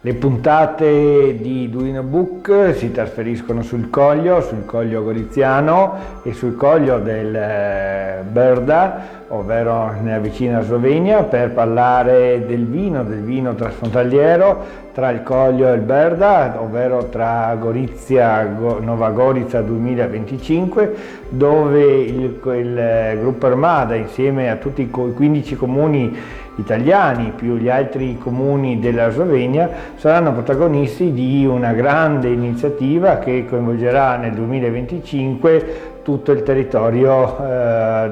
Le puntate di Duino Book si trasferiscono sul Coglio goriziano e sul Coglio del Brda, ovvero nella vicina Slovenia, per parlare del vino transfrontaliero tra il Coglio e il Brda, ovvero tra Gorizia, Nova Gorica 2025, dove il gruppo Armada, insieme a tutti i 15 comuni italiani più gli altri comuni della Slovenia, saranno protagonisti di una grande iniziativa che coinvolgerà nel 2025 tutto il territorio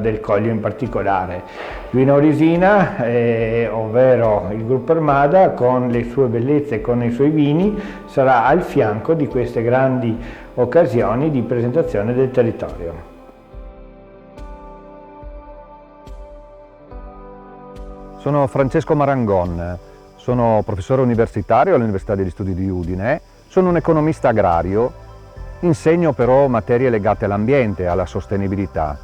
del Coglio in particolare. Duino Orisina, ovvero il gruppo Armada, con le sue bellezze e con i suoi vini, sarà al fianco di queste grandi occasioni di presentazione del territorio. Sono Francesco Marangon, sono professore universitario all'Università degli Studi di Udine, sono un economista agrario, insegno però materie legate all'ambiente, alla sostenibilità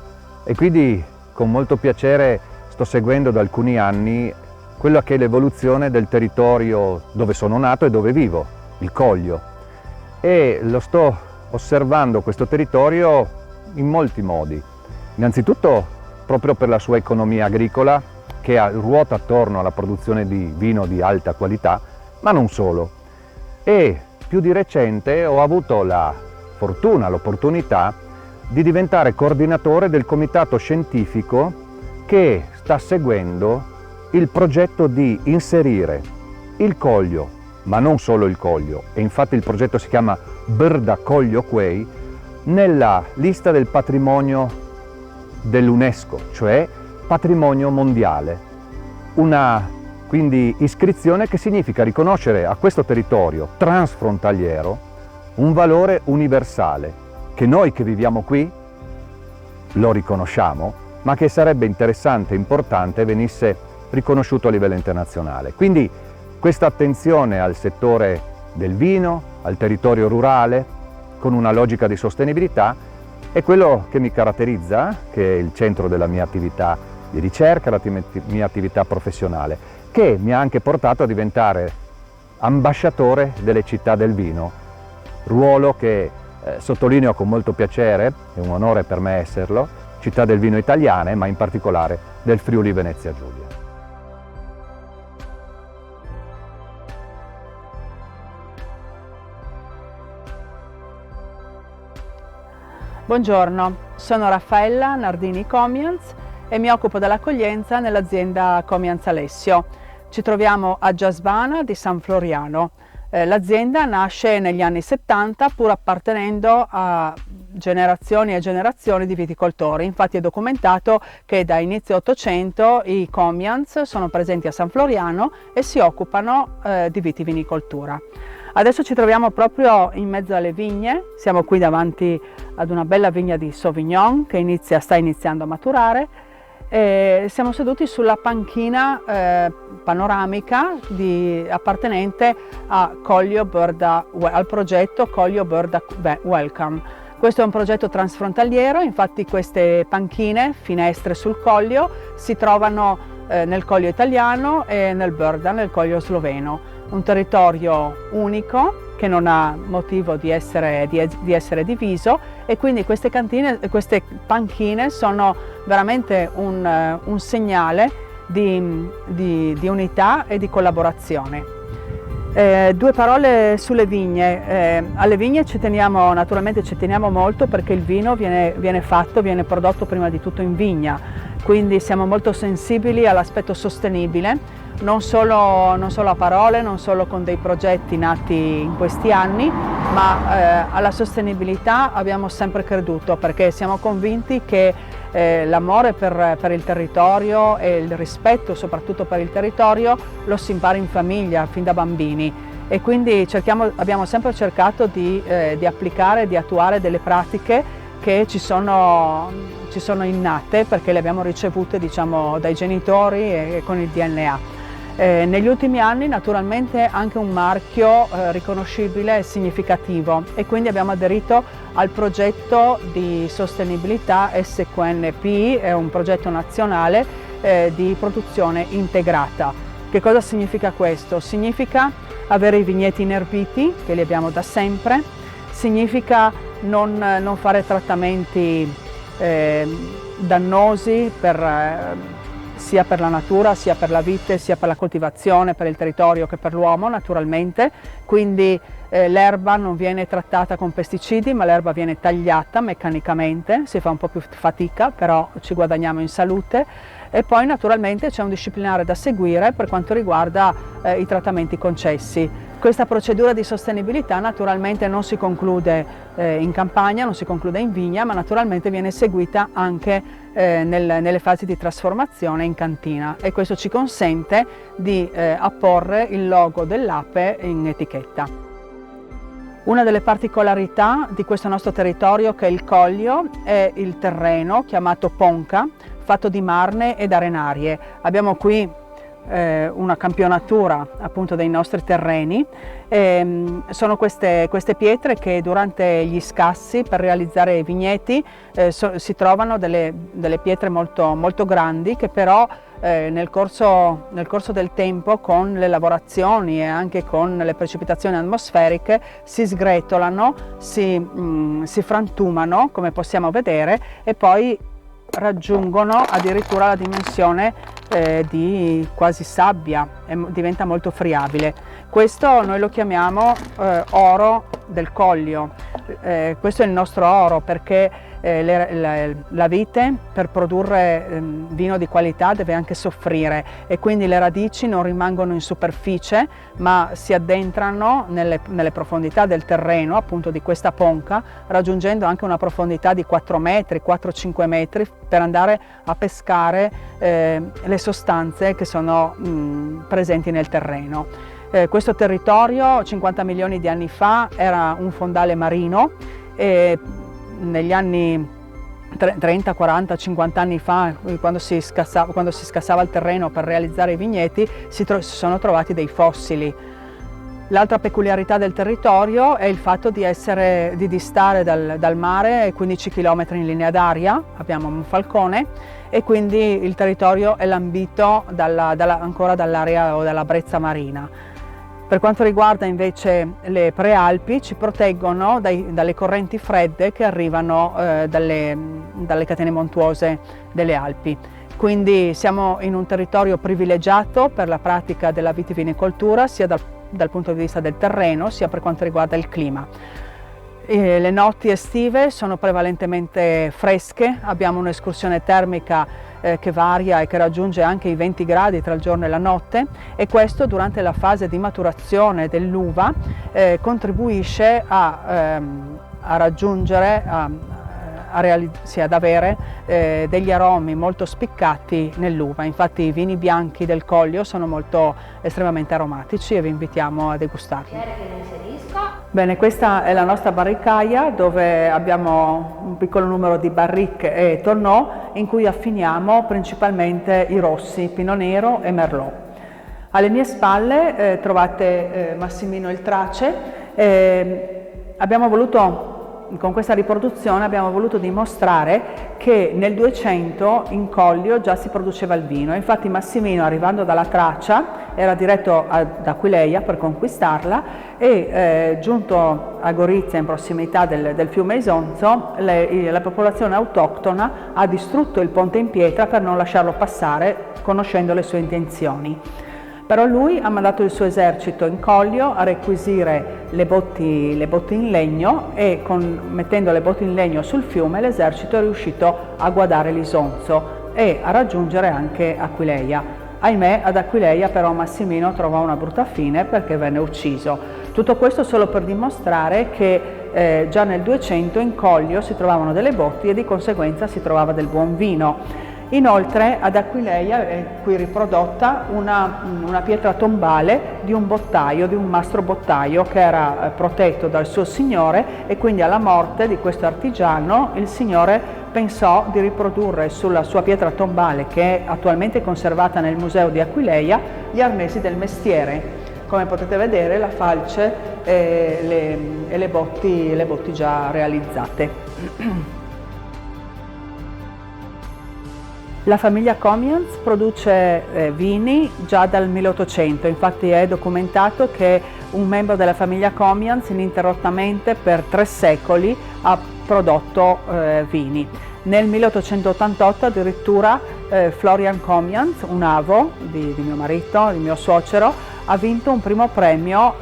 e quindi con molto piacere sto seguendo da alcuni anni quella che è l'evoluzione del territorio dove sono nato e dove vivo, il Coglio, e lo sto osservando questo territorio in molti modi. Innanzitutto proprio per la sua economia agricola, che ruota attorno alla produzione di vino di alta qualità, ma non solo. E più di recente ho avuto la fortuna, l'opportunità di diventare coordinatore del comitato scientifico che sta seguendo il progetto di inserire il Coglio, ma non solo il Coglio, e infatti il progetto si chiama Brda Coglio Quei, nella lista del patrimonio dell'UNESCO, cioè patrimonio mondiale. Una quindi iscrizione che significa riconoscere a questo territorio transfrontaliero un valore universale che noi che viviamo qui lo riconosciamo, ma che sarebbe interessante e importante venisse riconosciuto a livello internazionale. Quindi questa attenzione al settore del vino, al territorio rurale, con una logica di sostenibilità, è quello che mi caratterizza, che è il centro della mia attività di ricerca, la mia attività professionale, che mi ha anche portato a diventare ambasciatore delle città del vino, ruolo che sottolineo con molto piacere, è un onore per me esserlo, città del vino italiane, ma in particolare del Friuli Venezia Giulia. Buongiorno, sono Raffaella Nardini Comians e mi occupo dell'accoglienza nell'azienda Comians Alessio. Ci troviamo a Giasvana di San Floriano. L'azienda nasce negli anni 70 pur appartenendo a generazioni e generazioni di viticoltori. Infatti è documentato che da inizio 800 i Comians sono presenti a San Floriano e si occupano di vitivinicoltura. Adesso ci troviamo proprio in mezzo alle vigne, siamo qui davanti ad una bella vigna di Sauvignon che sta iniziando a maturare. Siamo seduti sulla panchina panoramica appartenente al progetto Coglio Brda Welcome. Questo è un progetto transfrontaliero, infatti queste panchine, finestre sul Coglio, si trovano nel Coglio italiano e nel Brda, nel Coglio sloveno. Un territorio unico che non ha motivo di essere diviso, e quindi queste panchine sono veramente un segnale di unità e di collaborazione. Due parole sulle vigne. Alle vigne naturalmente ci teniamo molto, perché il vino viene prodotto prima di tutto in vigna, quindi siamo molto sensibili all'aspetto sostenibile, non solo a parole, non solo con dei progetti nati in questi anni, ma alla sostenibilità abbiamo sempre creduto, perché siamo convinti che l'amore per il territorio e il rispetto soprattutto per il territorio lo si impara in famiglia fin da bambini, e quindi abbiamo sempre cercato di applicare, di attuare delle pratiche che ci sono innate, perché le abbiamo ricevute, diciamo, dai genitori e con il DNA. Negli ultimi anni naturalmente anche un marchio riconoscibile e significativo, e quindi abbiamo aderito al progetto di sostenibilità SQNP, è un progetto nazionale di produzione integrata, Che cosa significa questo? Significa avere i vigneti inerbiti, che li abbiamo da sempre, significa non fare trattamenti dannosi sia per la natura, sia per la vite, sia per la coltivazione, per il territorio che per l'uomo naturalmente, quindi l'erba non viene trattata con pesticidi, ma l'erba viene tagliata meccanicamente, si fa un po' più fatica, però ci guadagniamo in salute. E poi naturalmente c'è un disciplinare da seguire per quanto riguarda i trattamenti concessi. Questa procedura di sostenibilità naturalmente non si conclude in campagna, non si conclude in vigna, ma naturalmente viene seguita anche nelle fasi di trasformazione in cantina, e questo ci consente di apporre il logo dell'ape in etichetta. Una delle particolarità di questo nostro territorio, che è il Collio, è il terreno chiamato ponca, fatto di marne ed arenarie. Abbiamo qui una campionatura appunto dei nostri terreni. Sono queste pietre che durante gli scassi per realizzare i vigneti si trovano delle pietre molto grandi, che però nel corso del tempo, con le lavorazioni e anche con le precipitazioni atmosferiche, si sgretolano, si frantumano, come possiamo vedere, e poi raggiungono addirittura la dimensione di quasi sabbia e diventa molto friabile. Questo noi lo chiamiamo oro del Collio. Questo è il nostro oro, perché la vite per produrre vino di qualità deve anche soffrire, e quindi le radici non rimangono in superficie ma si addentrano nelle profondità del terreno, appunto di questa ponca, raggiungendo anche una profondità di 4 metri, 4-5 metri, per andare a pescare le sostanze che sono presenti nel terreno. Questo territorio 50 milioni di anni fa era un fondale marino, e negli anni 30, 40, 50 anni fa, quando si scassava il terreno per realizzare i vigneti, si sono trovati dei fossili. L'altra peculiarità del territorio è il fatto di distare dal mare 15 km in linea d'aria, abbiamo un falcone, e quindi il territorio è lambito ancora dall'area o dalla brezza marina. Per quanto riguarda invece le prealpi, ci proteggono dalle correnti fredde che arrivano dalle catene montuose delle Alpi. Quindi siamo in un territorio privilegiato per la pratica della vitivinicoltura, sia dal punto di vista del terreno, sia per quanto riguarda il clima. Le notti estive sono prevalentemente fresche, abbiamo un'escursione termica che varia e che raggiunge anche i 20 gradi tra il giorno e la notte, e questo durante la fase di maturazione dell'uva contribuisce a raggiungere, ad avere degli aromi molto spiccati nell'uva. Infatti i vini bianchi del Collio sono estremamente aromatici, e vi invitiamo a degustarli. Bene, questa è la nostra barricaia, dove abbiamo un piccolo numero di barrique e tonneau in cui affiniamo principalmente i rossi, Pinot Nero e Merlot. Alle mie spalle trovate Massimino il Trace. Con questa riproduzione abbiamo voluto dimostrare che nel 200 in Collio già si produceva il vino. Infatti Massimino, arrivando dalla Tracia, era diretto ad Aquileia per conquistarla, e giunto a Gorizia, in prossimità del fiume Isonzo, la popolazione autoctona ha distrutto il ponte in pietra per non lasciarlo passare, conoscendo le sue intenzioni. Però lui ha mandato il suo esercito in Collio a requisire le botti in legno, e mettendo le botti in legno sul fiume l'esercito è riuscito a guardare l'Isonzo e a raggiungere anche Aquileia. Ahimè, ad Aquileia però Massimino trovò una brutta fine, perché venne ucciso. Tutto questo solo per dimostrare che già nel 200 in Collio si trovavano delle botti, e di conseguenza si trovava del buon vino. Inoltre ad Aquileia è qui riprodotta una pietra tombale di un bottaio, di un mastro bottaio, che era protetto dal suo signore, e quindi alla morte di questo artigiano il signore pensò di riprodurre sulla sua pietra tombale, che è attualmente conservata nel museo di Aquileia, gli arnesi del mestiere. Come potete vedere, la falce e le botti già realizzate. La famiglia Comyans produce vini già dal 1800, infatti è documentato che un membro della famiglia Comyans ininterrottamente per 3 secoli ha prodotto vini. Nel 1888 addirittura Florian Comyans, un avo di mio marito, il mio suocero, ha vinto un primo premio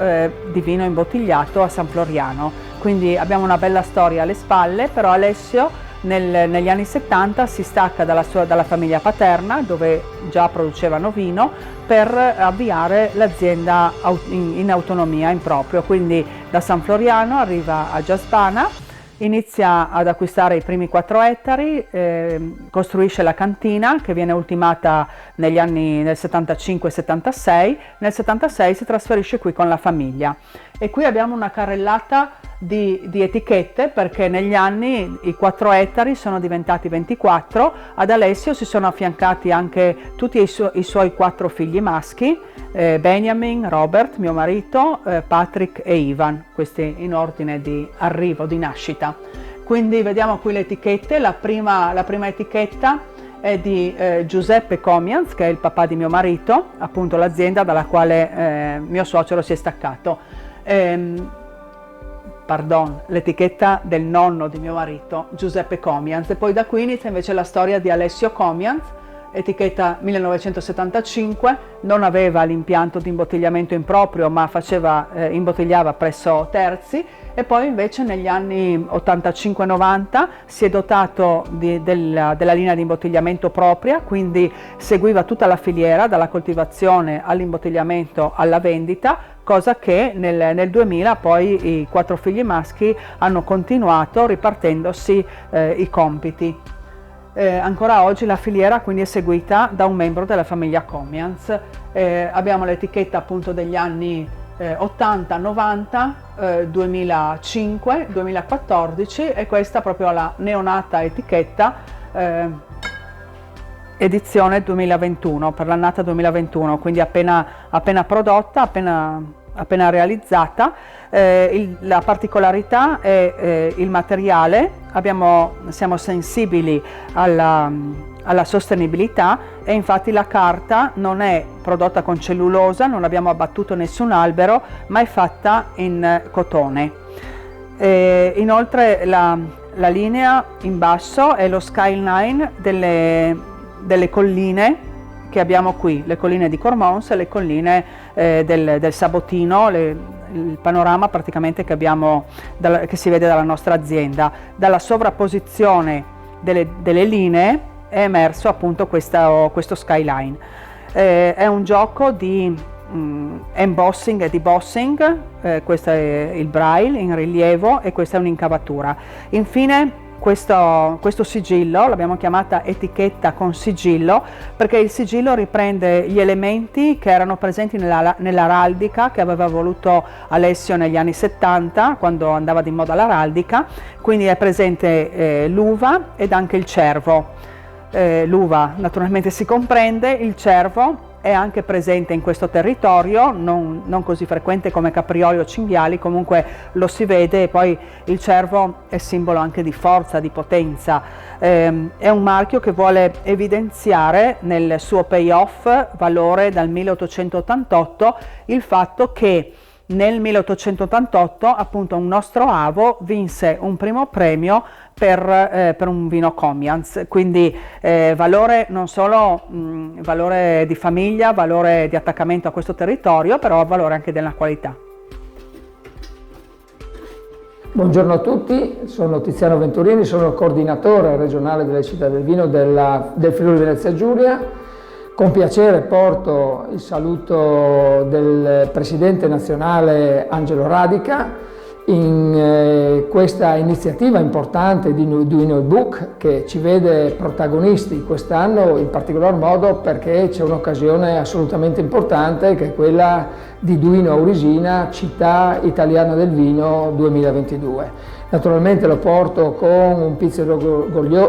di vino imbottigliato a San Floriano. Quindi abbiamo una bella storia alle spalle, però Alessio negli anni 70 si stacca dalla famiglia paterna, dove già producevano vino, per avviare l'azienda in autonomia, in proprio. Quindi da San Floriano arriva a Giaspana, inizia ad acquistare i primi 4 ettari, costruisce la cantina che viene ultimata nel 75-76, nel 76 si trasferisce qui con la famiglia e qui abbiamo una carrellata di etichette, perché negli anni i 4 ettari sono diventati 24, ad Alessio si sono affiancati anche tutti i suoi 4 figli maschi, Benjamin, Robert, mio marito, Patrick e Ivan, questi in ordine di arrivo, di nascita. Quindi vediamo qui le etichette, la prima etichetta è di Giuseppe Comyans, che è il papà di mio marito, appunto l'azienda dalla quale mio suocero si è staccato. L'etichetta del nonno di mio marito, Giuseppe Comyans, e poi da qui inizia invece la storia di Alessio Comyans, etichetta 1975, non aveva l'impianto di imbottigliamento in proprio, ma imbottigliava presso terzi, e poi invece negli anni 85-90 si è dotato della linea di imbottigliamento propria, quindi seguiva tutta la filiera, dalla coltivazione all'imbottigliamento alla vendita, cosa che nel 2000 poi i 4 figli maschi hanno continuato, ripartendosi i compiti. Ancora oggi la filiera quindi è seguita da un membro della famiglia Comyans. Abbiamo l'etichetta appunto degli anni 80, 90, 2005, 2014 e questa proprio la neonata etichetta edizione 2021, per l'annata 2021, quindi appena prodotta, appena realizzata. La particolarità è il materiale, siamo sensibili alla sostenibilità e infatti la carta non è prodotta con cellulosa, non abbiamo abbattuto nessun albero, ma è fatta in cotone. Inoltre la linea in basso è lo skyline delle colline che abbiamo qui, le colline di Cormons e le colline del Sabotino, il panorama praticamente che si vede dalla nostra azienda. Dalla sovrapposizione delle linee è emerso appunto questo skyline. È un gioco di embossing e debossing, questo è il braille in rilievo e questa è un'incavatura. Infine questo sigillo, l'abbiamo chiamata etichetta con sigillo, perché il sigillo riprende gli elementi che erano presenti nell'araldica che aveva voluto Alessio negli anni 70, quando andava di moda l'araldica, quindi è presente l'uva ed anche il cervo. L'uva naturalmente si comprende, il cervo è anche presente in questo territorio, non così frequente come caprioli o cinghiali, comunque lo si vede, e poi il cervo è simbolo anche di forza, di potenza. È un marchio che vuole evidenziare nel suo payoff valore dal 1888 il fatto che nel 1888 appunto un nostro avo vinse un primo premio per un vino Comyans, quindi valore non solo valore di famiglia, valore di attaccamento a questo territorio, però valore anche della qualità. Buongiorno a tutti, sono Tiziano Venturini, sono il coordinatore regionale delle città del vino del Friuli Venezia Giulia. Con piacere porto il saluto del presidente nazionale Angelo Radica in questa iniziativa importante di Duino Book, che ci vede protagonisti quest'anno in particolar modo perché c'è un'occasione assolutamente importante, che è quella di Duino Aurisina, città italiana del vino 2022. Naturalmente lo porto con un pizzico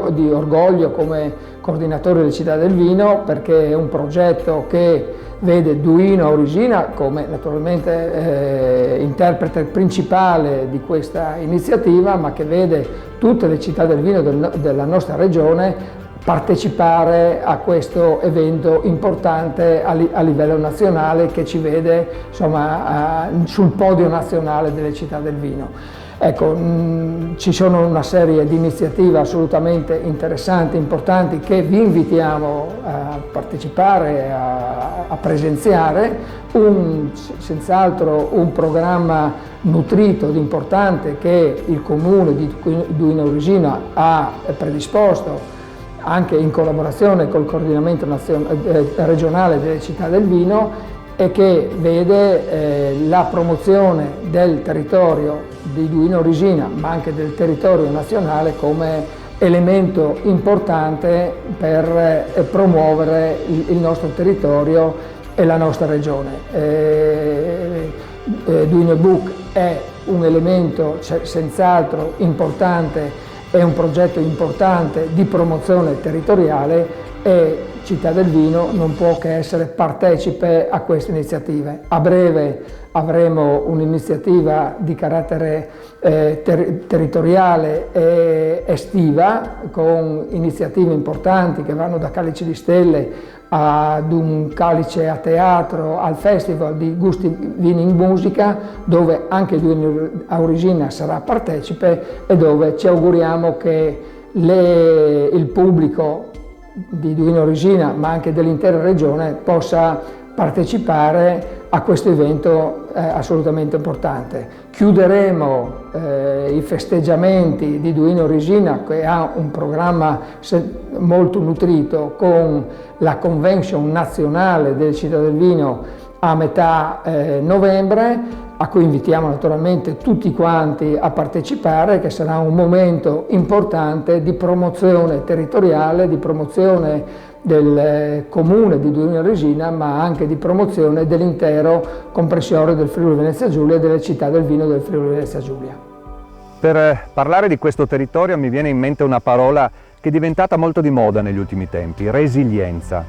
di orgoglio come coordinatore delle città del vino, perché è un progetto che vede Duino Aurisina come naturalmente interprete principale di questa iniziativa, ma che vede tutte le città del vino della nostra regione partecipare a questo evento importante a livello nazionale, che ci vede insomma sul podio nazionale delle città del vino. Ecco, ci sono una serie di iniziative assolutamente interessanti, importanti, che vi invitiamo a partecipare, a presenziare. Senz'altro un programma nutrito ed importante che il Comune di Duino Regina ha predisposto anche in collaborazione col coordinamento regionale delle città del vino, e che vede la promozione del territorio di Duino Regina, ma anche del territorio nazionale, come elemento importante per promuovere il nostro territorio e la nostra regione. Duino Book è un elemento senz'altro importante, è un progetto importante di promozione territoriale, e Città del Vino non può che essere partecipe a queste iniziative. A breve avremo un'iniziativa di carattere territoriale e estiva, con iniziative importanti che vanno da Calice di Stelle ad un Calice a teatro, al Festival di Gusti Vini in Musica, dove anche Duino Regina sarà partecipe e dove ci auguriamo che il pubblico di Duino Regina, ma anche dell'intera regione, possa partecipare a questo evento assolutamente importante. Chiuderemo i festeggiamenti di Duino Regina, che ha un programma molto nutrito, con la convention nazionale delle città del vino a metà novembre, a cui invitiamo naturalmente tutti quanti a partecipare, che sarà un momento importante di promozione territoriale, di promozione del comune di Duino Regina, ma anche di promozione dell'intero comprensorio del Friuli Venezia Giulia e delle città del vino del Friuli Venezia Giulia. Per parlare di questo territorio mi viene in mente una parola che è diventata molto di moda negli ultimi tempi: resilienza.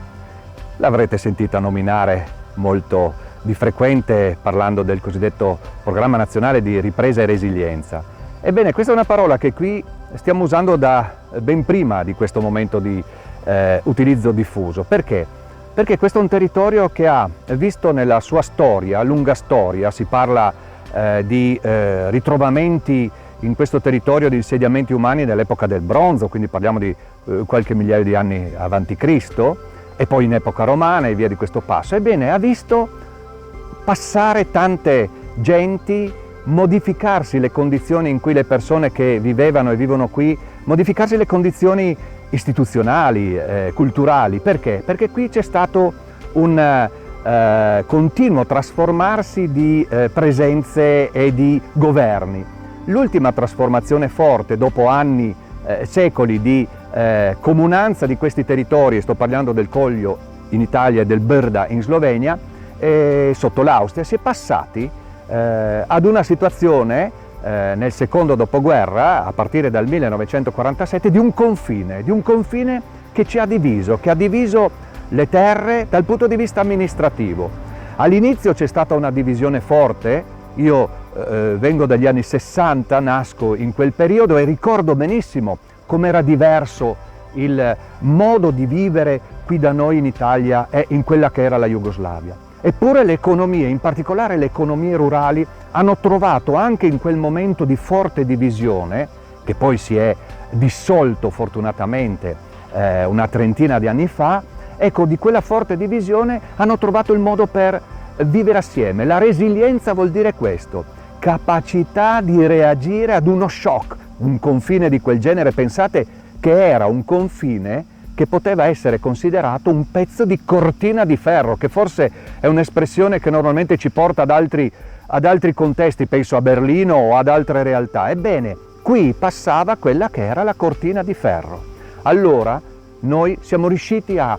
L'avrete sentita nominare molto di frequente parlando del cosiddetto Programma Nazionale di Ripresa e Resilienza. Ebbene, questa è una parola che qui stiamo usando da ben prima di questo momento di utilizzo diffuso. Perché? Perché questo è un territorio che ha visto nella sua storia, lunga storia, si parla di ritrovamenti in questo territorio di insediamenti umani nell'epoca del bronzo, quindi parliamo di qualche migliaio di anni avanti Cristo, e poi in epoca romana e via di questo passo. Ebbene, ha visto passare tante genti, modificarsi le condizioni in cui le persone che vivevano e vivono qui, modificarsi le condizioni istituzionali, culturali. Perché? Perché qui c'è stato un continuo trasformarsi di presenze e di governi. L'ultima trasformazione forte, dopo anni, secoli di comunanza di questi territori, sto parlando del Collio in Italia e del Brda in Slovenia, sotto l'Austria, si è passati ad una situazione nel secondo dopoguerra, a partire dal 1947, di un confine che ci ha diviso le terre dal punto di vista amministrativo. All'inizio c'è stata una divisione forte. Io vengo dagli anni 60, nasco in quel periodo e ricordo benissimo com'era diverso il modo di vivere qui da noi in Italia e in quella che era la Jugoslavia. Eppure le economie, in particolare le economie rurali, hanno trovato anche in quel momento di forte divisione, che poi si è dissolto fortunatamente una trentina di anni fa, ecco, di quella forte divisione hanno trovato il modo per vivere assieme. La resilienza vuol dire questo: capacità di reagire ad uno shock. Un confine di quel genere, pensate che era un confine che poteva essere considerato un pezzo di cortina di ferro, che forse è un'espressione che normalmente ci porta ad altri contesti, penso a Berlino o ad altre realtà. Ebbene, qui passava quella che era la cortina di ferro. Allora noi siamo riusciti a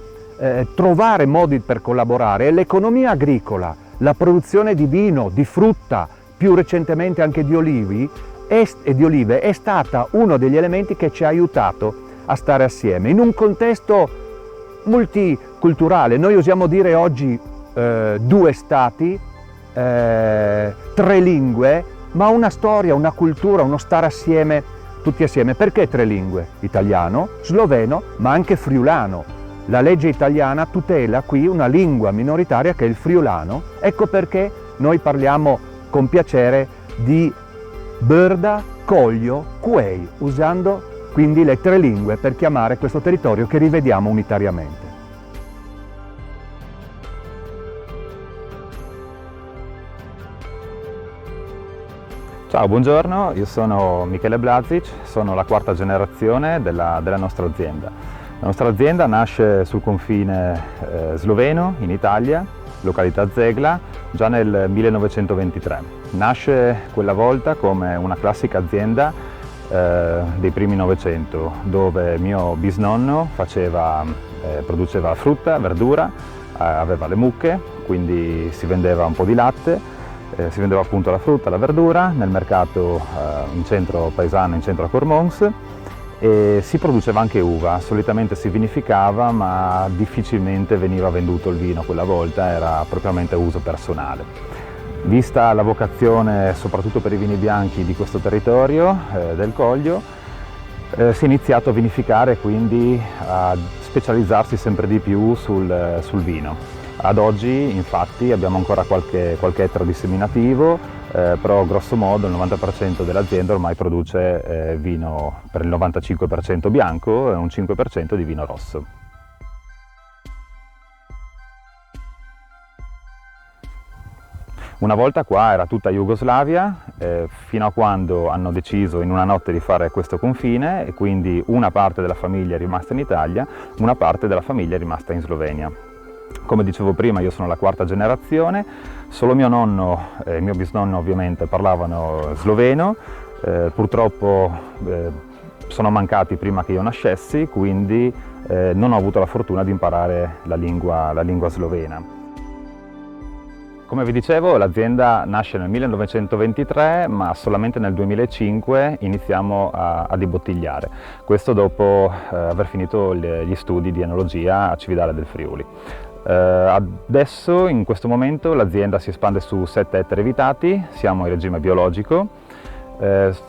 trovare modi per collaborare, e l'economia agricola, la produzione di vino, di frutta, più recentemente anche di olive, è stata uno degli elementi che ci ha aiutato a stare assieme in un contesto multiculturale. Noi usiamo dire oggi 2 stati, 3 lingue, ma una storia, una cultura, uno stare assieme tutti assieme. Perché 3 lingue? Italiano, sloveno, ma anche friulano. La legge italiana tutela qui una lingua minoritaria che è il friulano. Ecco perché noi parliamo con piacere di Bërda, Collio, Quei, usando quindi le 3 lingue per chiamare questo territorio che rivediamo unitariamente. Ciao, buongiorno, io sono Michele Blazic, sono la 4ª generazione della nostra azienda. La nostra azienda nasce sul confine sloveno, in Italia, località Zegla, già nel 1923. Nasce quella volta come una classica azienda dei primi Novecento, dove mio bisnonno produceva frutta, verdura, aveva le mucche, quindi si vendeva un po' di latte. Si vendeva appunto la frutta, la verdura nel mercato in centro paesano, in centro a Cormons, e si produceva anche uva. Solitamente si vinificava, ma difficilmente veniva venduto il vino quella volta, era propriamente uso personale. Vista la vocazione soprattutto per i vini bianchi di questo territorio del Coglio, si è iniziato a vinificare e quindi a specializzarsi sempre di più sul vino. Ad oggi infatti abbiamo ancora qualche ettaro di seminativo, però grosso modo il 90% dell'azienda ormai produce vino per il 95% bianco e un 5% di vino rosso. Una volta qua era tutta Jugoslavia, fino a quando hanno deciso in una notte di fare questo confine, e quindi una parte della famiglia è rimasta in Italia, una parte della famiglia è rimasta in Slovenia. Come dicevo prima, io sono la 4ª generazione, solo mio nonno e mio bisnonno ovviamente parlavano sloveno, purtroppo sono mancati prima che io nascessi, quindi non ho avuto la fortuna di imparare la lingua slovena. Come vi dicevo, l'azienda nasce nel 1923, ma solamente nel 2005 iniziamo ad imbottigliare. Questo dopo aver finito gli studi di enologia a Cividale del Friuli. Adesso, in questo momento, l'azienda si espande su 7 ettari vitati, siamo in regime biologico,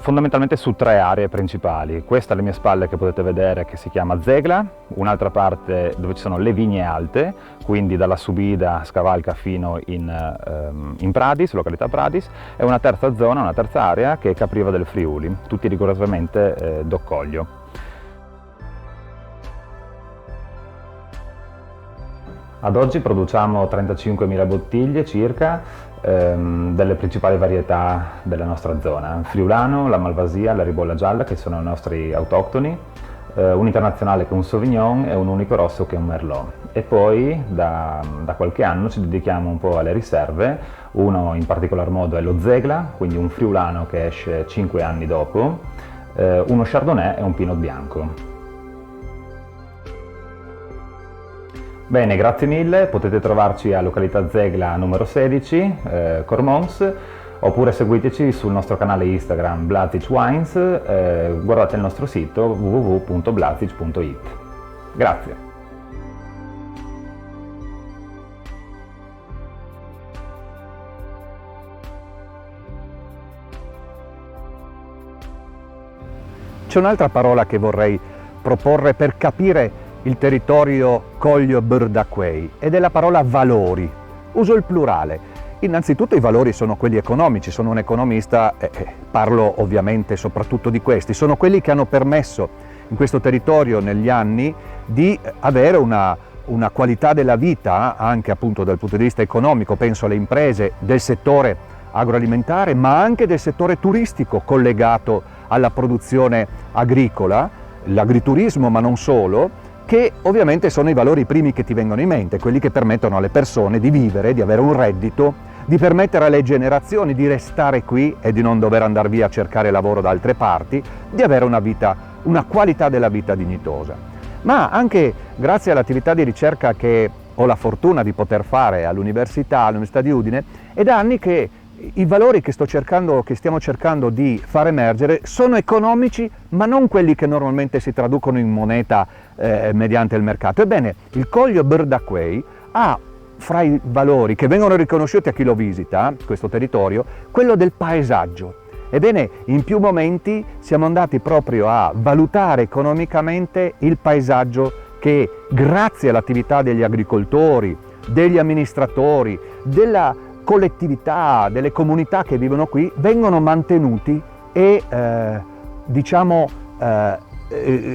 fondamentalmente su 3 aree principali. Questa alle mie spalle che potete vedere, che si chiama Zegla, un'altra parte dove ci sono le vigne alte, quindi dalla Subida, Scavalca fino in Pradis, località Pradis, e una terza zona, una terza area che è Capriva del Friuli, tutti rigorosamente d'Occoglio. Ad oggi produciamo 35.000 bottiglie circa delle principali varietà della nostra zona: Friulano, la Malvasia, la Ribolla Gialla, che sono i nostri autoctoni, un internazionale che è un Sauvignon e un unico rosso che è un Merlot. E poi da qualche anno ci dedichiamo un po' alle riserve. Uno in particolar modo è lo Zegla, quindi un Friulano che esce 5 anni dopo, uno Chardonnay e un Pinot Bianco. Bene, grazie mille, potete trovarci a località Zegla numero 16, Cormons, oppure seguiteci sul nostro canale Instagram Blazic Wines, guardate il nostro sito www.blazic.it. Grazie. C'è un'altra parola che vorrei proporre per capire il territorio Coglio Bërda Quei, ed è la parola valori. Uso il plurale. Innanzitutto i valori sono quelli economici, sono un economista e parlo ovviamente soprattutto di questi. Sono quelli che hanno permesso in questo territorio negli anni di avere una qualità della vita anche appunto dal punto di vista economico. Penso alle imprese del settore agroalimentare, ma anche del settore turistico collegato alla produzione agricola, l'agriturismo ma non solo, che ovviamente sono i valori primi che ti vengono in mente, quelli che permettono alle persone di vivere, di avere un reddito, di permettere alle generazioni di restare qui e di non dover andare via a cercare lavoro da altre parti, di avere una qualità della vita dignitosa. Ma anche grazie all'attività di ricerca che ho la fortuna di poter fare all'Università di Udine, è da anni che i valori che stiamo cercando di far emergere sono economici, ma non quelli che normalmente si traducono in moneta mediante il mercato. Ebbene, il Coglio Bërda Quei ha fra i valori che vengono riconosciuti a chi lo visita, questo territorio, quello del paesaggio. Ebbene, in più momenti siamo andati proprio a valutare economicamente il paesaggio che, grazie all'attività degli agricoltori, degli amministratori, della collettività, delle comunità che vivono qui, vengono mantenuti e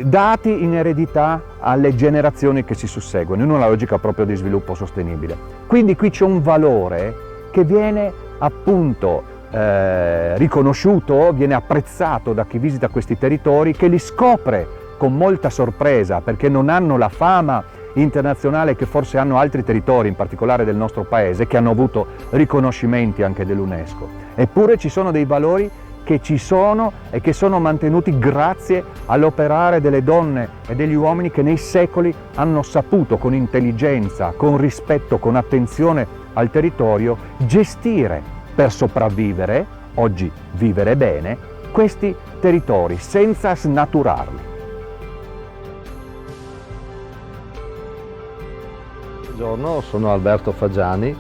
dati in eredità alle generazioni che si susseguono, in una logica proprio di sviluppo sostenibile. Quindi qui c'è un valore che viene appunto riconosciuto, viene apprezzato da chi visita questi territori, che li scopre con molta sorpresa, perché non hanno la fama internazionale che forse hanno altri territori, in particolare del nostro paese, che hanno avuto riconoscimenti anche dell'UNESCO. Eppure ci sono dei valori che ci sono e che sono mantenuti grazie all'operare delle donne e degli uomini che nei secoli hanno saputo, con intelligenza, con rispetto, con attenzione al territorio, gestire per sopravvivere, oggi vivere bene, questi territori senza snaturarli. Buongiorno, sono Alberto Fagiani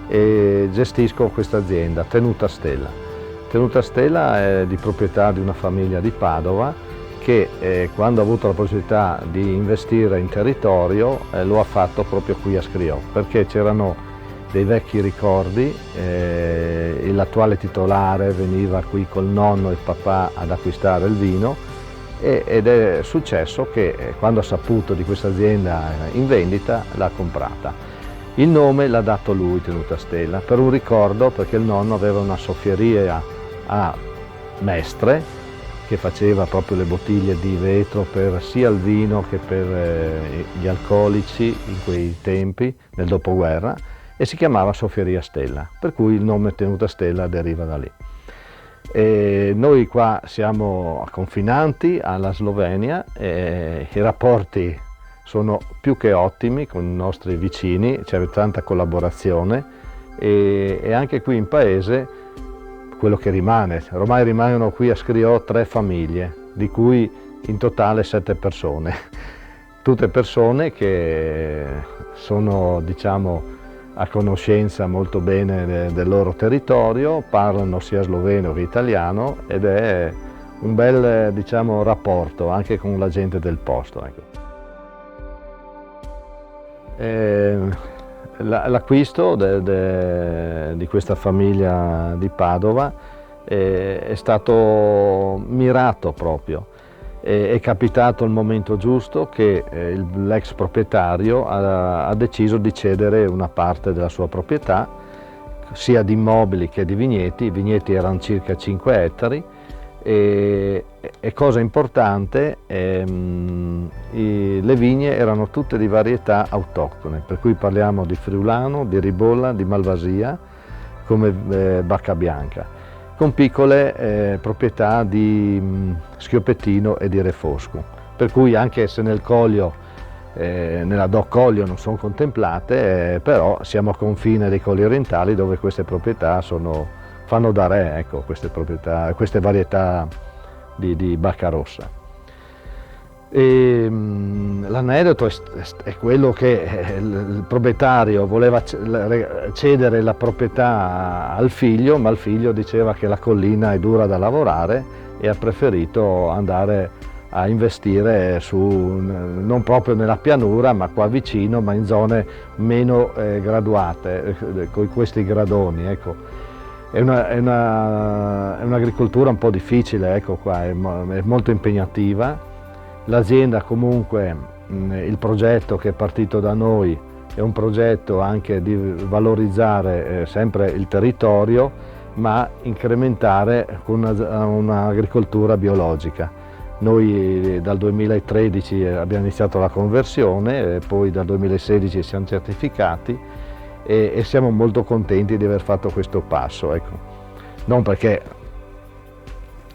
e gestisco questa azienda, Tenuta Stella. Tenuta Stella è di proprietà di una famiglia di Padova che quando ha avuto la possibilità di investire in territorio lo ha fatto proprio qui a Scriò, perché c'erano dei vecchi ricordi, l'attuale titolare veniva qui col nonno e il papà ad acquistare il vino ed è successo che quando ha saputo di questa azienda in vendita l'ha comprata. Il nome l'ha dato lui, Tenuta Stella, per un ricordo, perché il nonno aveva una soffieria a Mestre che faceva proprio le bottiglie di vetro per sia il vino che per gli alcolici in quei tempi, nel dopoguerra, e si chiamava Soffieria Stella, per cui il nome Tenuta Stella deriva da lì. E noi qua siamo confinanti alla Slovenia e i rapporti sono più che ottimi con i nostri vicini, c'è tanta collaborazione e anche qui in paese quello che rimane, ormai rimangono qui a Scriò 3 famiglie, di cui in totale 7 persone, tutte persone che sono, diciamo, a conoscenza molto bene del loro territorio, parlano sia sloveno che italiano ed è un bel, diciamo, rapporto anche con la gente del posto. Ecco. L'acquisto di questa famiglia di Padova è stato mirato proprio. È capitato il momento giusto che l'ex proprietario ha deciso di cedere una parte della sua proprietà, sia di immobili che di vigneti. I vigneti erano circa 5 ettari e cosa importante, le vigne erano tutte di varietà autoctone, per cui parliamo di friulano, di ribolla, di malvasia, come bacca bianca, con piccole proprietà di schioppettino e di refosco, per cui anche se nel Collio, nella DOC Collio non sono contemplate, però siamo a confine dei Colli Orientali dove queste proprietà fanno da re, ecco, queste varietà di bacca rossa. L'aneddoto è quello che il proprietario voleva cedere la proprietà al figlio, ma il figlio diceva che la collina è dura da lavorare e ha preferito andare a investire non proprio nella pianura, ma qua vicino, ma in zone meno graduate, con questi gradoni. Ecco. È un'agricoltura un po' difficile, ecco qua, è molto impegnativa. L'azienda comunque, il progetto che è partito da noi è un progetto anche di valorizzare sempre il territorio, ma incrementare con un'agricoltura biologica. Noi dal 2013 abbiamo iniziato la conversione, e poi dal 2016 siamo certificati e siamo molto contenti di aver fatto questo passo. Ecco. Non perché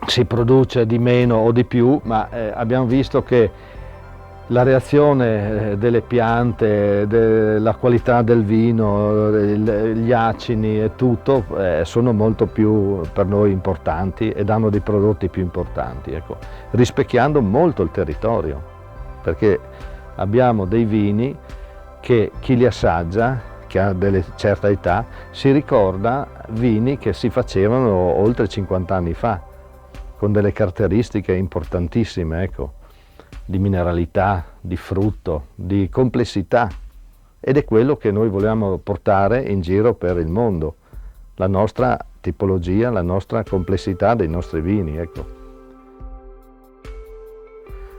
si produce di meno o di più, ma abbiamo visto che la reazione delle piante, la qualità del vino, gli acini e tutto sono molto più per noi importanti e danno dei prodotti più importanti, ecco, rispecchiando molto il territorio, perché abbiamo dei vini che chi li assaggia, che ha delle certa età, si ricorda vini che si facevano oltre 50 anni fa, con delle caratteristiche importantissime, ecco, di mineralità, di frutto, di complessità. Ed è quello che noi vogliamo portare in giro per il mondo, la nostra tipologia, la nostra complessità dei nostri vini, ecco.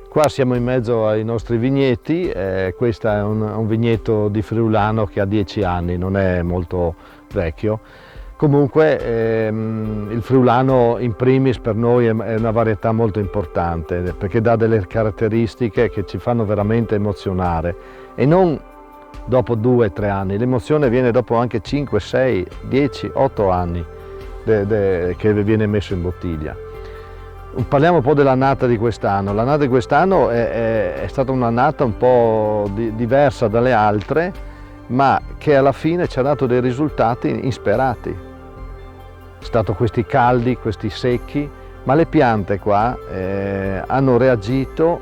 Qua siamo in mezzo ai nostri vigneti, questo è un vigneto di Friulano che ha 10 anni, non è molto vecchio. Comunque il Friulano in primis per noi è una varietà molto importante perché dà delle caratteristiche che ci fanno veramente emozionare e non dopo 2-3 anni, l'emozione viene dopo anche 5, 6, 10, 8 anni che viene messo in bottiglia. Parliamo un po' dell'annata di quest'anno. L'annata di quest'anno è stata un'annata un po' diversa dalle altre, ma che alla fine ci ha dato dei risultati insperati. È stato questi caldi, questi secchi, ma le piante qua hanno reagito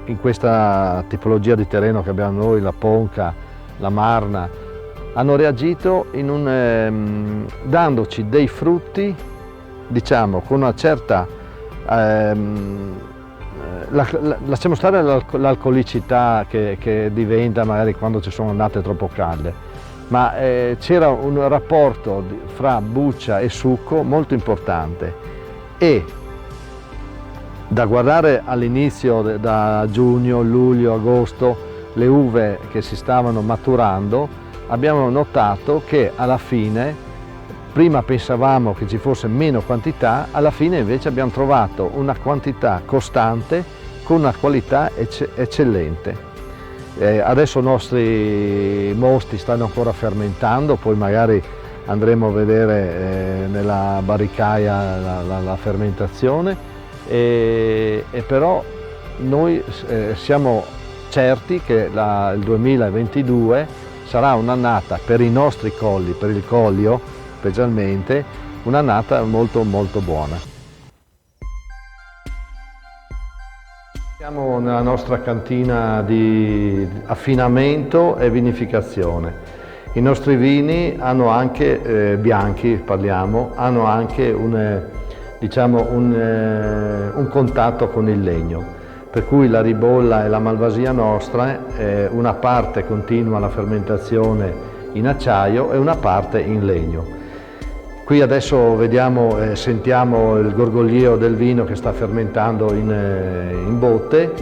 in questa tipologia di terreno che abbiamo noi, la Ponca, la Marna, hanno reagito dandoci dei frutti, diciamo, con una certa lasciamo stare l'alcolicità che diventa magari quando ci sono annate troppo calde, ma c'era un rapporto fra buccia e succo molto importante e da guardare all'inizio, da giugno, luglio, agosto, le uve che si stavano maturando, abbiamo notato che alla fine prima pensavamo che ci fosse meno quantità, alla fine invece abbiamo trovato una quantità costante con una qualità eccellente. Adesso i nostri mosti stanno ancora fermentando, poi magari andremo a vedere nella barricaia la fermentazione, e però noi siamo certi che il 2022 sarà un'annata per i nostri colli, per il Collio, specialmente un'annata molto molto buona. Siamo nella nostra cantina di affinamento e vinificazione. I nostri vini hanno anche, bianchi parliamo, hanno anche un contatto con il legno, per cui la ribolla e la malvasia nostra, una parte continua la fermentazione in acciaio e una parte in legno. Qui adesso vediamo, sentiamo il gorgoglio del vino che sta fermentando in botte.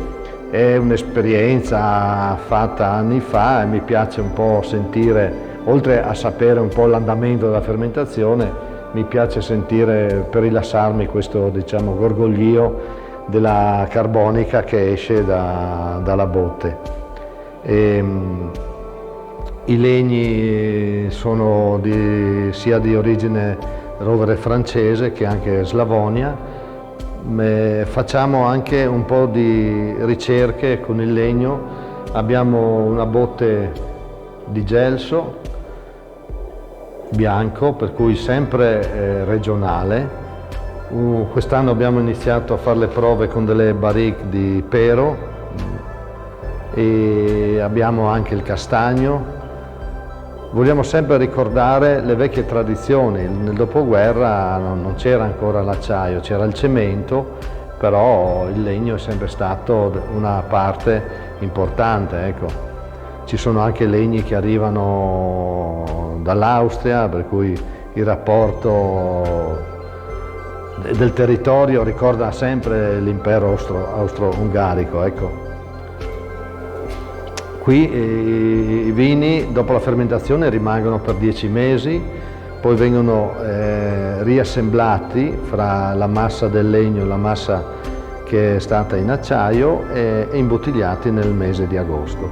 È un'esperienza fatta anni fa e mi piace un po' sentire, oltre a sapere un po' l'andamento della fermentazione, mi piace sentire per rilassarmi questo, diciamo, gorgoglio della carbonica che esce dalla botte. I legni sono sia di origine rovere francese che anche Slavonia. Facciamo anche un po' di ricerche con il legno. Abbiamo una botte di gelso bianco, per cui sempre regionale. Quest'anno abbiamo iniziato a fare le prove con delle barrique di pero e abbiamo anche il castagno. Vogliamo sempre ricordare le vecchie tradizioni. Nel dopoguerra non c'era ancora l'acciaio, c'era il cemento, però il legno è sempre stato una parte importante, ecco. Ci sono anche legni che arrivano dall'Austria, per cui il rapporto del territorio ricorda sempre l'impero austro-ungarico, ecco. Qui i vini dopo la fermentazione rimangono per 10 mesi, poi vengono riassemblati fra la massa del legno e la massa che è stata in acciaio e imbottigliati nel mese di agosto.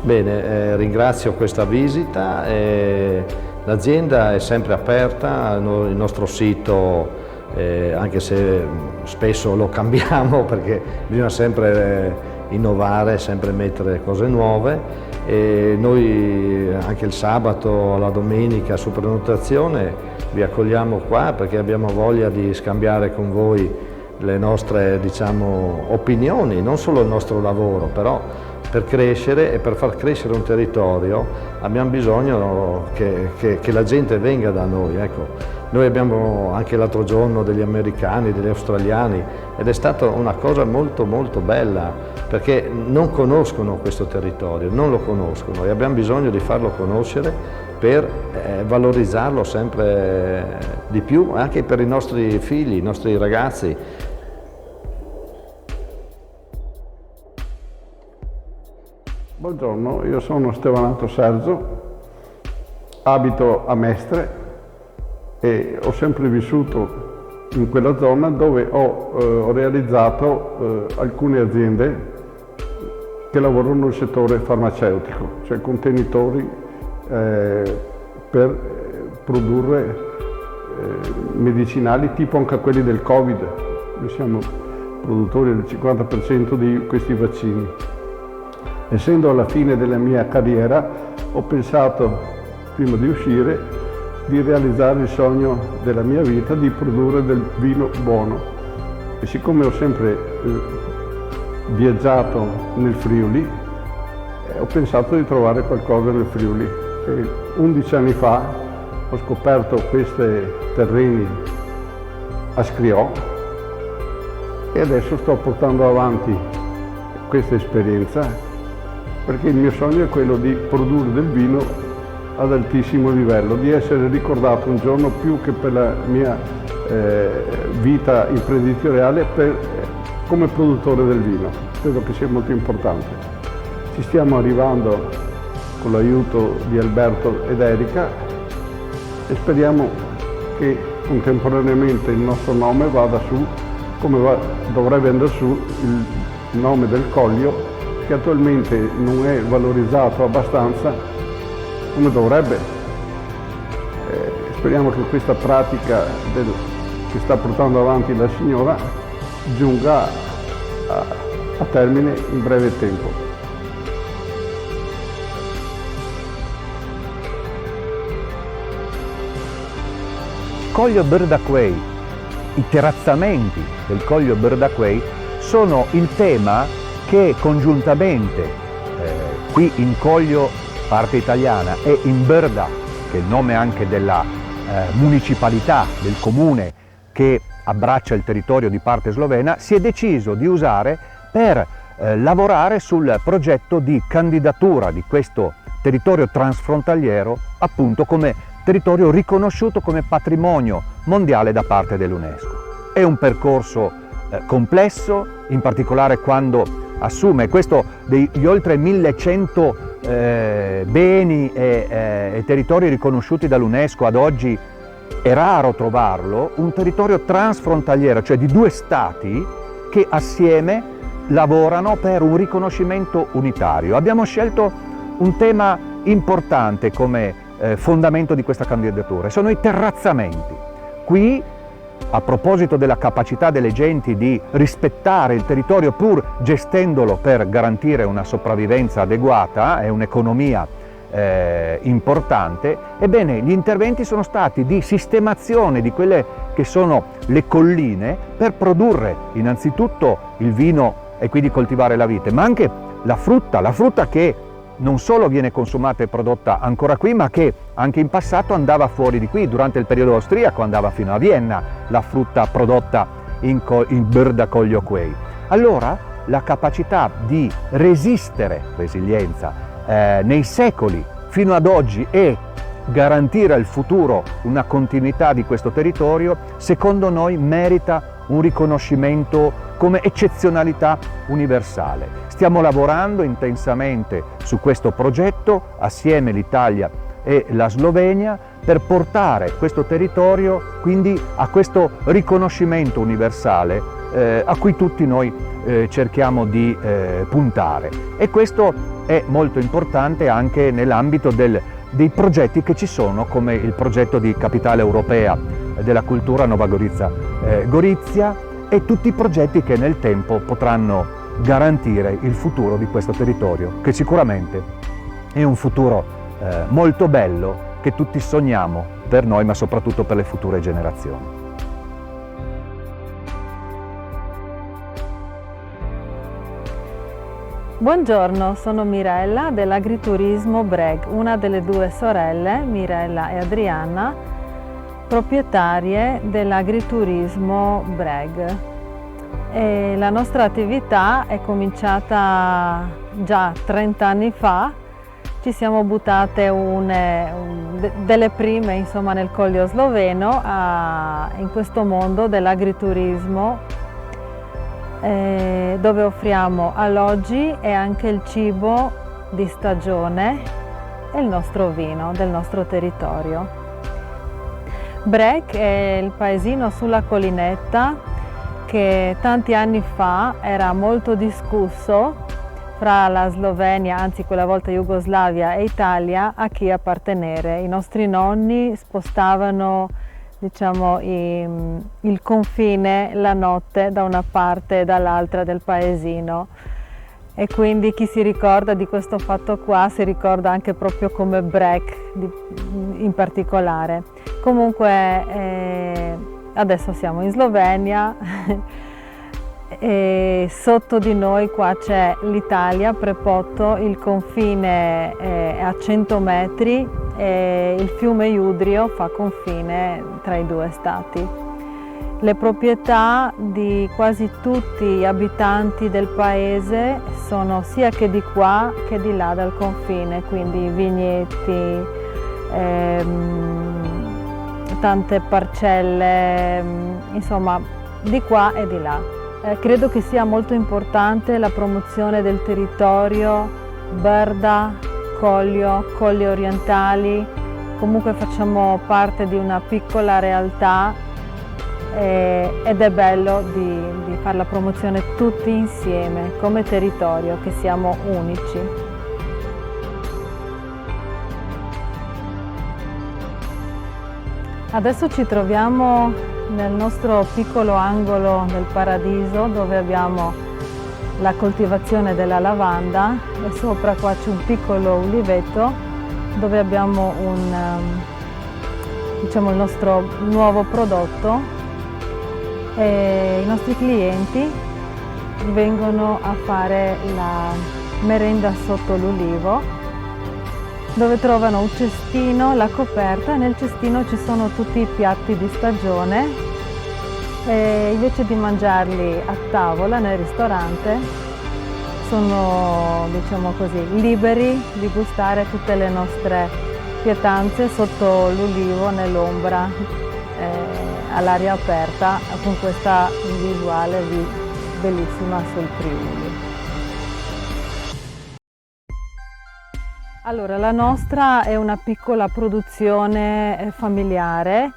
Bene, ringrazio questa visita. L'azienda è sempre aperta, il nostro sito, anche se spesso lo cambiamo perché bisogna sempre innovare, sempre mettere cose nuove, e noi anche il sabato, la domenica su prenotazione vi accogliamo qua perché abbiamo voglia di scambiare con voi le nostre, diciamo, opinioni, non solo il nostro lavoro, però per crescere e per far crescere un territorio abbiamo bisogno che la gente venga da noi. Ecco. Noi abbiamo anche l'altro giorno degli americani, degli australiani, ed è stata una cosa molto molto bella, perché non conoscono questo territorio, non lo conoscono, e abbiamo bisogno di farlo conoscere per valorizzarlo sempre di più, anche per i nostri figli, i nostri ragazzi. Buongiorno, io sono Stevanato Sergio, abito a Mestre e ho sempre vissuto in quella zona dove ho realizzato alcune aziende che lavorano nel settore farmaceutico, cioè contenitori per produrre medicinali tipo anche quelli del Covid. Noi siamo produttori del 50% di questi vaccini. Essendo alla fine della mia carriera, ho pensato, prima di uscire, di realizzare il sogno della mia vita di produrre del vino buono. E siccome ho sempre viaggiato nel Friuli, ho pensato di trovare qualcosa nel Friuli. E 11 anni fa ho scoperto questi terreni a Scriò e adesso sto portando avanti questa esperienza, perché il mio sogno è quello di produrre del vino ad altissimo livello, di essere ricordato un giorno più che per la mia vita imprenditoriale come produttore del vino. Credo che sia molto importante. Ci stiamo arrivando con l'aiuto di Alberto ed Erika e speriamo che contemporaneamente il nostro nome vada su come dovrebbe andare su il nome del Collio, che attualmente non è valorizzato abbastanza come dovrebbe. Speriamo che questa pratica che sta portando avanti la signora giunga a termine in breve tempo. Coglio Berdaquei, i terrazzamenti del Coglio Berdaquei sono il tema che congiuntamente qui in Coglio, parte italiana, e in Brda, che è il nome anche della municipalità, del comune che abbraccia il territorio di parte slovena, si è deciso di usare per lavorare sul progetto di candidatura di questo territorio transfrontaliero appunto come territorio riconosciuto come patrimonio mondiale da parte dell'UNESCO. È un percorso complesso, in particolare quando assume questo degli oltre 1100 beni e territori riconosciuti dall'UNESCO ad oggi. È raro trovarlo, un territorio transfrontaliero, cioè di due stati che assieme lavorano per un riconoscimento unitario. Abbiamo scelto un tema importante come fondamento di questa candidatura, sono i terrazzamenti. Qui, a proposito della capacità delle genti di rispettare il territorio pur gestendolo per garantire una sopravvivenza adeguata e un'economia importante, ebbene gli interventi sono stati di sistemazione di quelle che sono le colline per produrre innanzitutto il vino e quindi coltivare la vite, ma anche la frutta che non solo viene consumata e prodotta ancora qui, ma che anche in passato andava fuori di qui. Durante il periodo austriaco andava fino a Vienna la frutta prodotta in Brda Coglio Quei. Allora la capacità di resilienza nei secoli fino ad oggi e garantire al futuro una continuità di questo territorio, secondo noi merita un riconoscimento come eccezionalità universale. Stiamo lavorando intensamente su questo progetto assieme l'Italia e la Slovenia per portare questo territorio quindi a questo riconoscimento universale a cui tutti noi cerchiamo di puntare, e questo è molto importante anche nell'ambito dei progetti che ci sono, come il progetto di capitale europea della cultura Nova Gorica Gorizia e tutti i progetti che nel tempo potranno garantire il futuro di questo territorio, che sicuramente è un futuro molto bello che tutti sogniamo per noi, ma soprattutto per le future generazioni. Buongiorno, sono Mirella dell'Agriturismo Breg, una delle due sorelle, Mirella e Adriana, proprietarie dell'Agriturismo Breg. E la nostra attività è cominciata già 30 anni fa. Ci siamo buttate delle prime, insomma, nel Collio Sloveno in questo mondo dell'agriturismo, dove offriamo alloggi e anche il cibo di stagione e il nostro vino del nostro territorio. Breg è il paesino sulla collinetta che tanti anni fa era molto discusso fra la Slovenia, anzi quella volta Jugoslavia, e Italia, a chi appartenere. I nostri nonni spostavano, diciamo, il confine la notte da una parte e dall'altra del paesino, e quindi chi si ricorda di questo fatto qua si ricorda anche proprio come Breg in particolare. Comunque adesso siamo in Slovenia e sotto di noi qua c'è l'Italia, Prepotto, il confine è a 100 metri e il fiume Iudrio fa confine tra i due stati. Le proprietà di quasi tutti gli abitanti del paese sono sia che di qua che di là dal confine, quindi vigneti, tante parcelle, insomma, di qua e di là. Credo che sia molto importante la promozione del territorio, Brda, Collio, Colli Orientali. Comunque facciamo parte di una piccola realtà ed è bello di fare la promozione tutti insieme come territorio, che siamo unici. Adesso ci troviamo nel nostro piccolo angolo del paradiso, dove abbiamo la coltivazione della lavanda e sopra qua c'è un piccolo uliveto dove abbiamo diciamo, il nostro nuovo prodotto, e i nostri clienti vengono a fare la merenda sotto l'ulivo, dove trovano un cestino, la coperta, e nel cestino ci sono tutti i piatti di stagione, e invece di mangiarli a tavola nel ristorante sono, diciamo così, liberi di gustare tutte le nostre pietanze sotto l'ulivo, nell'ombra, all'aria aperta, con questa visuale bellissima sul Friuli. Allora, la nostra è una piccola produzione familiare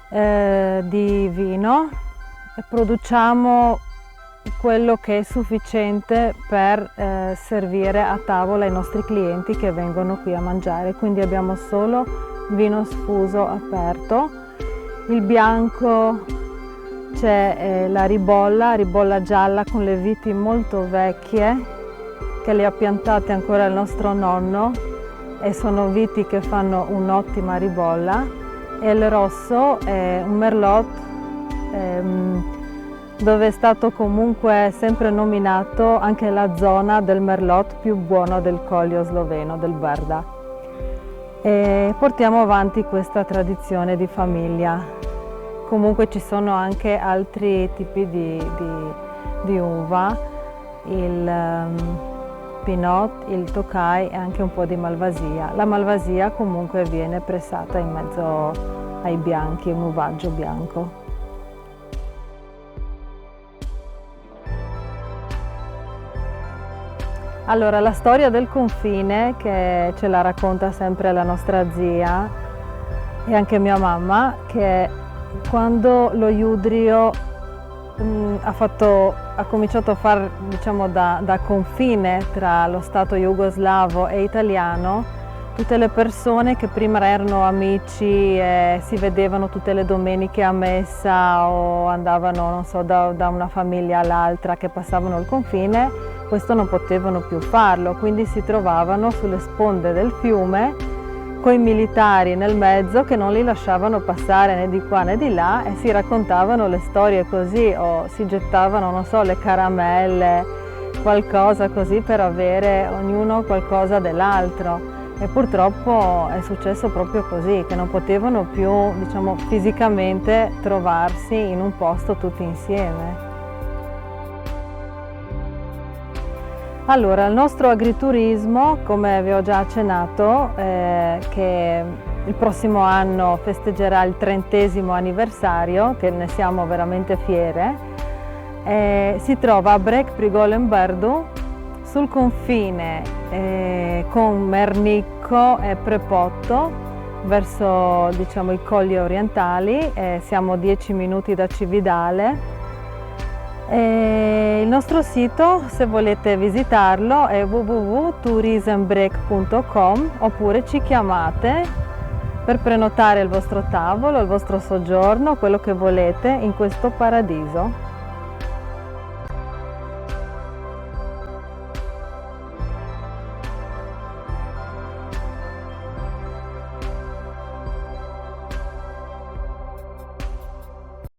di vino. Produciamo quello che è sufficiente per servire a tavola i nostri clienti che vengono qui a mangiare, quindi abbiamo solo vino sfuso aperto. Il bianco, c'è la ribolla gialla con le viti molto vecchie, che le ha piantate ancora il nostro nonno, e sono viti che fanno un'ottima ribolla. E il rosso è un merlot dove è stato comunque sempre nominato anche la zona del merlot più buono del Collio Sloveno, del Brda. E portiamo avanti questa tradizione di famiglia. Comunque ci sono anche altri tipi di uva, il Pinot, il Tokai e anche un po' di Malvasia. La Malvasia comunque viene pressata in mezzo ai bianchi, un uvaggio bianco. Allora, la storia del confine, che ce la racconta sempre la nostra zia e anche mia mamma, che quando lo Iudrio ha cominciato a fare, diciamo, da confine tra lo Stato jugoslavo e italiano, tutte le persone che prima erano amici e si vedevano tutte le domeniche a messa o andavano, non so, da una famiglia all'altra che passavano il confine, questo non potevano più farlo, quindi si trovavano sulle sponde del fiume coi militari nel mezzo che non li lasciavano passare né di qua né di là, e si raccontavano le storie così, o si gettavano, non so, le caramelle, qualcosa così per avere ognuno qualcosa dell'altro. E purtroppo è successo proprio così, che non potevano più, diciamo, fisicamente trovarsi in un posto tutti insieme. Allora, il nostro agriturismo, come vi ho già accennato, che il prossimo anno festeggerà il 30° anniversario, che ne siamo veramente fiere, si trova a Brec Prigolen Brdu, sul confine con Mernicco e Prepotto, verso, diciamo, i colli orientali, siamo 10 minuti da Cividale. Il nostro sito, se volete visitarlo, è www.tourismbrec.com, oppure ci chiamate per prenotare il vostro tavolo, il vostro soggiorno, quello che volete in questo paradiso.